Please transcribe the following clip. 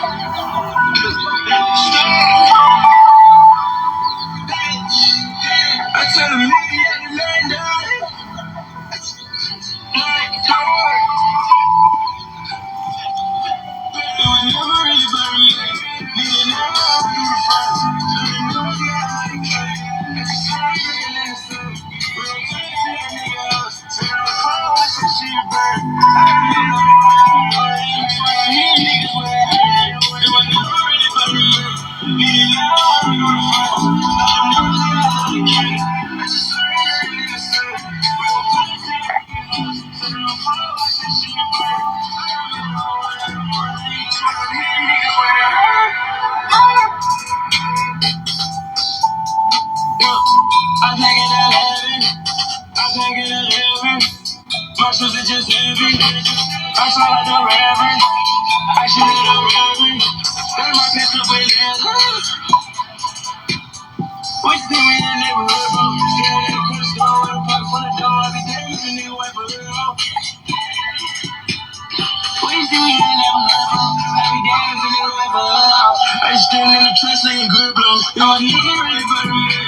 I tell him, nigga, you let me I think it at 11. I think it at 11. My shoes are just heavy. I saw like the reverend. I should have the reverend. Then my pants up with leather. What you think we in the neighborhood, bro? Yeah, they could have stole with a pocket full of dough. I be damn if a nigga wait for real. What you think we in the neighborhood, bro? I be damn if a nigga wait for real. I just stand in the trench like a good blow. You a nigga ready for the man.